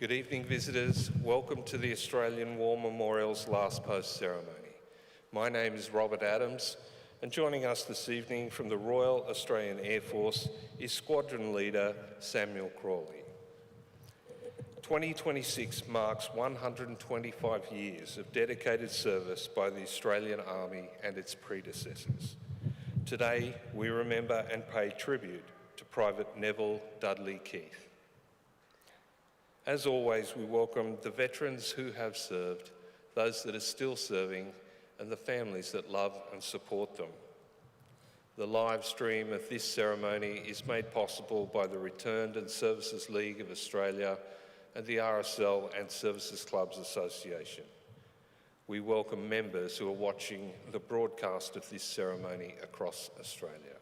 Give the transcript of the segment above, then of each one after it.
Good evening, visitors. Welcome to the Australian War Memorial's Last Post ceremony. My name is Robert Adams, and joining us this evening from the Royal Australian Air Force is Squadron Leader Samuel Crawley. 2026 marks 125 years of dedicated service by the Australian Army and its predecessors. Today, we remember and pay tribute to Private Neville Dudley Keath. As always, we welcome the veterans who have served, those that are still serving, and the families that love and support them. The live stream of this ceremony is made possible by the Returned and Services League of Australia and the RSL and Services Clubs Association. We welcome members who are watching the broadcast of this ceremony across Australia.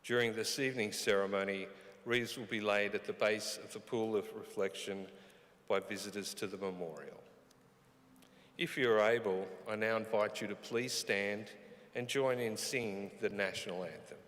During this evening's ceremony, wreaths will be laid at the base of the pool of reflection by visitors to the memorial. If you are able, I now invite you to please stand and join in singing the national anthem.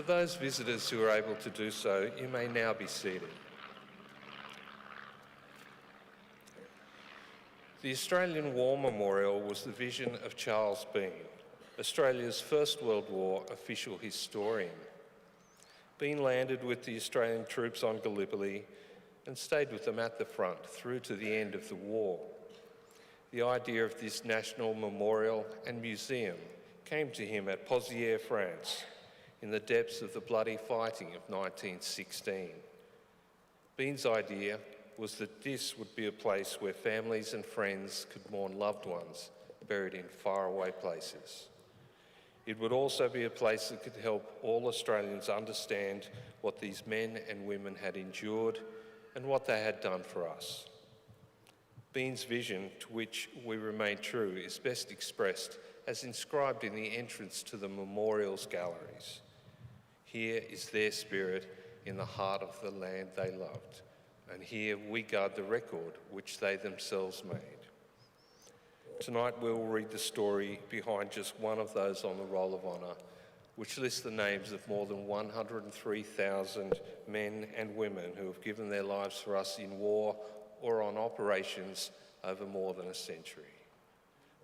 For those visitors who are able to do so, you may now be seated. The Australian War Memorial was the vision of Charles Bean, Australia's First World War official historian. Bean landed with the Australian troops on Gallipoli and stayed with them at the front through to the end of the war. The idea of this national memorial and museum came to him at Pozières, France, in the depths of the bloody fighting of 1916. Bean's idea was that this would be a place where families and friends could mourn loved ones buried in faraway places. It would also be a place that could help all Australians understand what these men and women had endured and what they had done for us. Bean's vision, to which we remain true, is best expressed as inscribed in the entrance to the memorial's galleries. Here is their spirit in the heart of the land they loved, and here we guard the record which they themselves made. Tonight we will read the story behind just one of those on the Roll of Honour, which lists the names of more than 103,000 men and women who have given their lives for us in war or on operations over more than a century.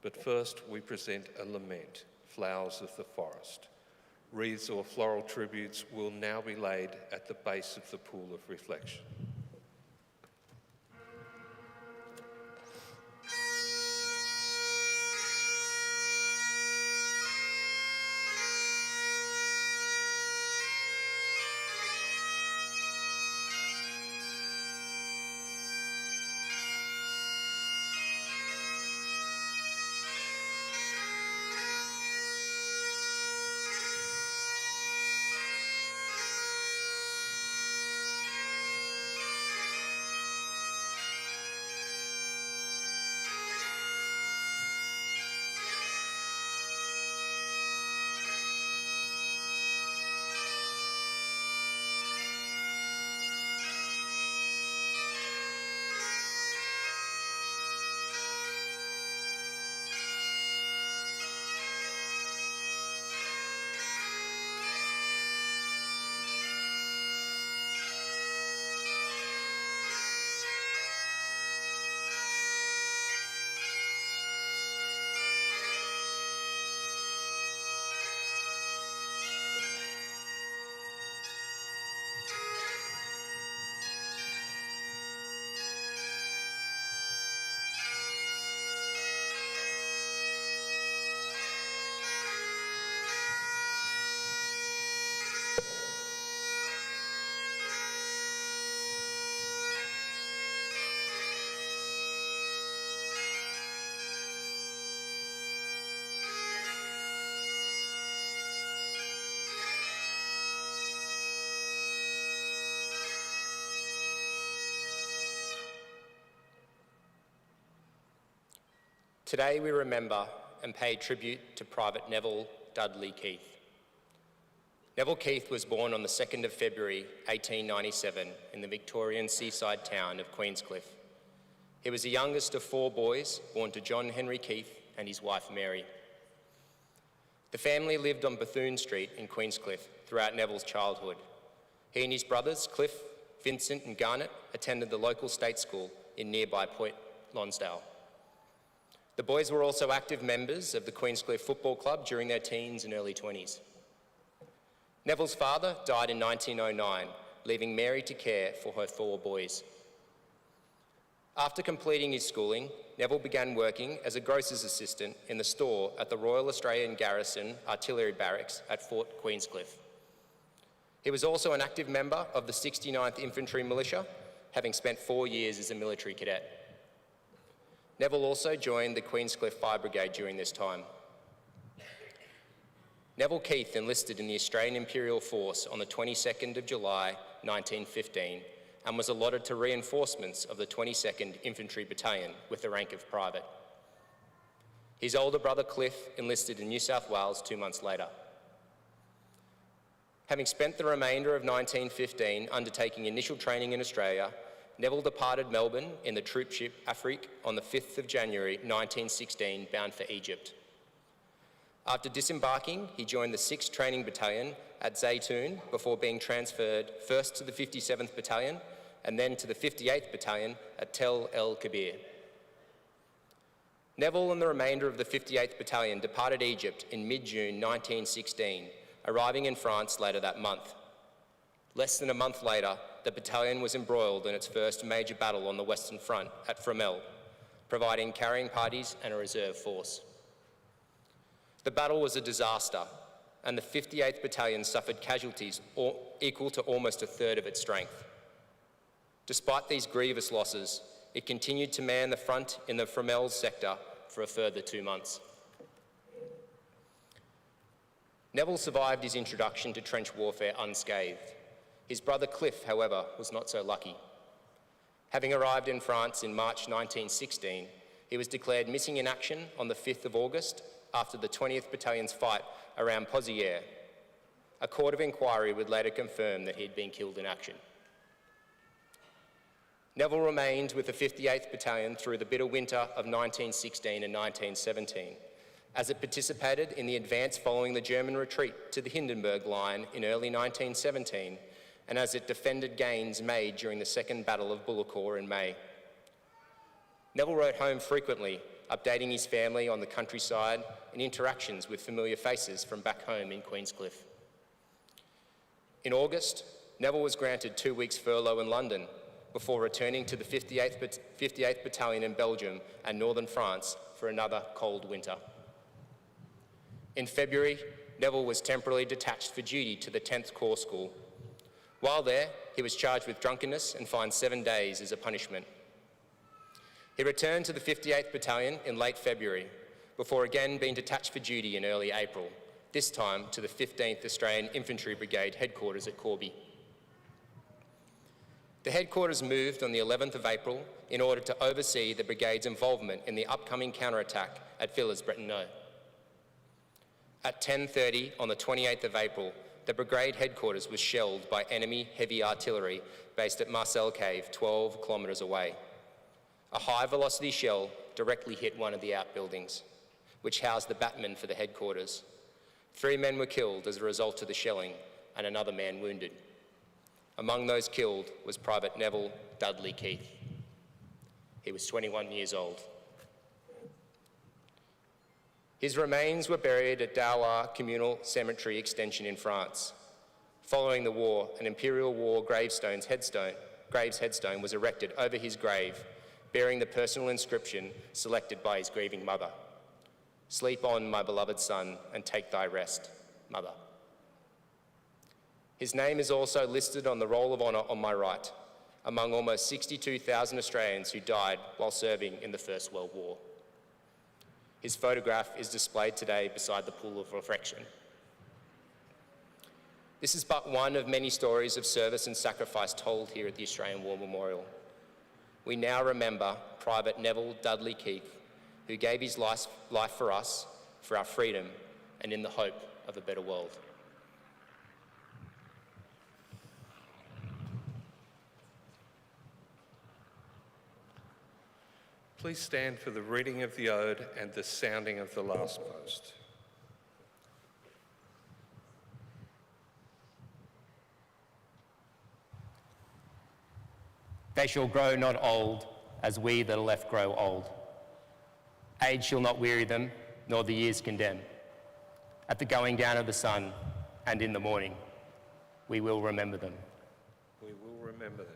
But first we present a lament, Flowers of the Forest. Wreaths or floral tributes will now be laid at the base of the pool of reflection. Today we remember and pay tribute to Private Neville Dudley Keath. Neville Keath was born on the 2nd of February 1897 in the Victorian seaside town of Queenscliff. He was the youngest of 4 boys born to John Henry Keath and his wife Mary. The family lived on Bethune Street in Queenscliff throughout Neville's childhood. He and his brothers, Cliff, Vincent and Garnet, attended the local state school in nearby Point Lonsdale. The boys were also active members of the Queenscliff Football Club during their teens and early 20s. Neville's father died in 1909, leaving Mary to care for her 4 boys. After completing his schooling, Neville began working as a grocer's assistant in the store at the Royal Australian Garrison Artillery Barracks at Fort Queenscliff. He was also an active member of the 69th Infantry Militia, having spent 4 years as a military cadet. Neville also joined the Queenscliff Fire Brigade during this time. Neville Keath enlisted in the Australian Imperial Force on the 22nd of July 1915 and was allotted to reinforcements of the 22nd Infantry Battalion with the rank of private. His older brother Cliff enlisted in New South Wales 2 months later. Having spent the remainder of 1915 undertaking initial training in Australia, Neville departed Melbourne in the troopship Afrique on the 5th of January 1916, bound for Egypt. After disembarking, he joined the 6th Training Battalion at Zaytoun before being transferred first to the 57th Battalion and then to the 58th Battalion at Tel El Kebir. Neville and the remainder of the 58th Battalion departed Egypt in mid-June 1916, arriving in France later that month. Less than a month later, the battalion was embroiled in its first major battle on the Western Front at Fromelles, providing carrying parties and a reserve force. The battle was a disaster, and the 58th Battalion suffered casualties equal to almost a third of its strength. Despite these grievous losses, it continued to man the front in the Fromelles sector for a further 2 months. Neville survived his introduction to trench warfare unscathed. His brother Cliff, however, was not so lucky. Having arrived in France in March 1916, he was declared missing in action on the 5th of August after the 20th Battalion's fight around Pozières. A court of inquiry would later confirm that he had been killed in action. Neville remained with the 58th Battalion through the bitter winter of 1916 and 1917, as it participated in the advance following the German retreat to the Hindenburg Line in early 1917, and as it defended gains made during the Second Battle of Bullecourt in May. Neville wrote home frequently, updating his family on the countryside and interactions with familiar faces from back home in Queenscliff. In August, Neville was granted 2 weeks furlough in London before returning to the 58th Battalion in Belgium and northern France for another cold winter. In February, Neville was temporarily detached for duty to the 10th Corps School. While there, he was charged with drunkenness and fined 7 days as a punishment. He returned to the 58th Battalion in late February, before again being detached for duty in early April, this time to the 15th Australian Infantry Brigade headquarters at Corby. The headquarters moved on the 11th of April in order to oversee the brigade's involvement in the upcoming counterattack at Villers-Bretonneux. At 10:30 on the 28th of April, the brigade headquarters was shelled by enemy heavy artillery based at Marcel Cave, 12 kilometres away. A high-velocity shell directly hit one of the outbuildings, which housed the batman for the headquarters. 3 men were killed as a result of the shelling and another man wounded. Among those killed was Private Neville Dudley Keath. He was 21 years old. His remains were buried at Douar Communal Cemetery Extension in France. Following the war, an Imperial War Graves headstone was erected over his grave, bearing the personal inscription selected by his grieving mother. "Sleep on, my beloved son, and take thy rest, mother." His name is also listed on the Roll of Honour on my right, among almost 62,000 Australians who died while serving in the First World War. His photograph is displayed today beside the pool of reflection. This is but one of many stories of service and sacrifice told here at the Australian War Memorial. We now remember Private Neville Dudley Keath who gave his life for us, for our freedom, and in the hope of a better world. Please stand for the reading of the ode and the sounding of the last post. They shall grow not old, as we that are left grow old. Age shall not weary them, nor the years condemn. At the going down of the sun, and in the morning, we will remember them. We will remember them.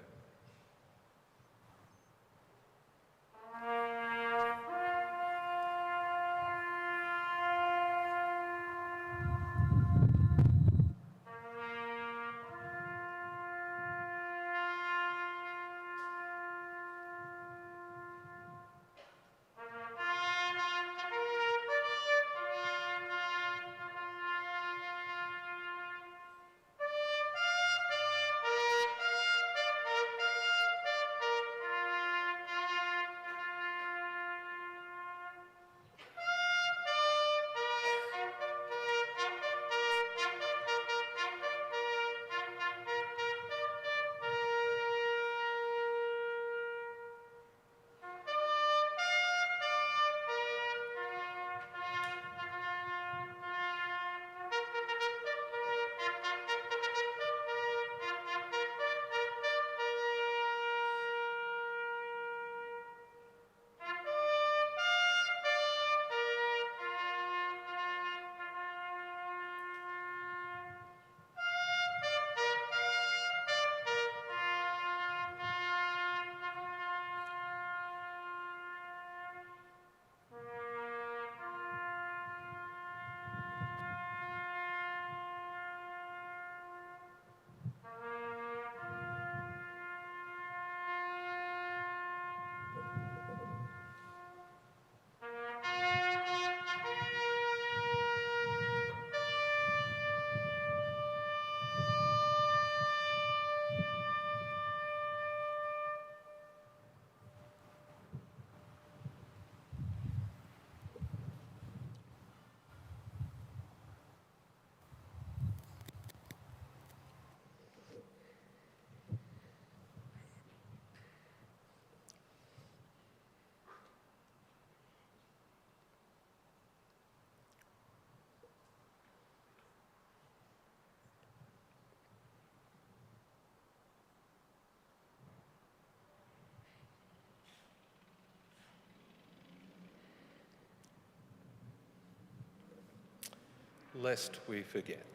Lest we forget.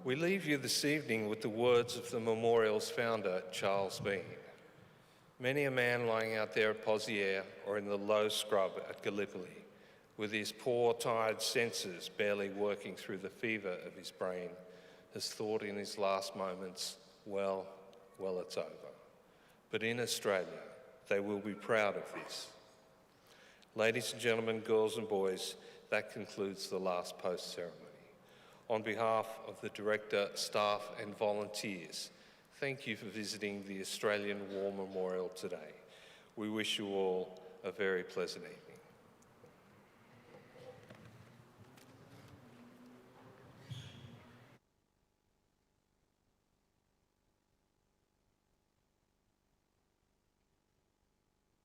We leave you this evening with the words of the memorial's founder, Charles Bean. Many a man lying out there at Pozières or in the low scrub at Gallipoli, with his poor, tired senses barely working through the fever of his brain, has thought in his last moments, well, it's over. But in Australia, they will be proud of this. Ladies and gentlemen, girls and boys, that concludes the last post ceremony. On behalf of the director, staff and volunteers, thank you for visiting the Australian War Memorial today. We wish you all a very pleasant evening.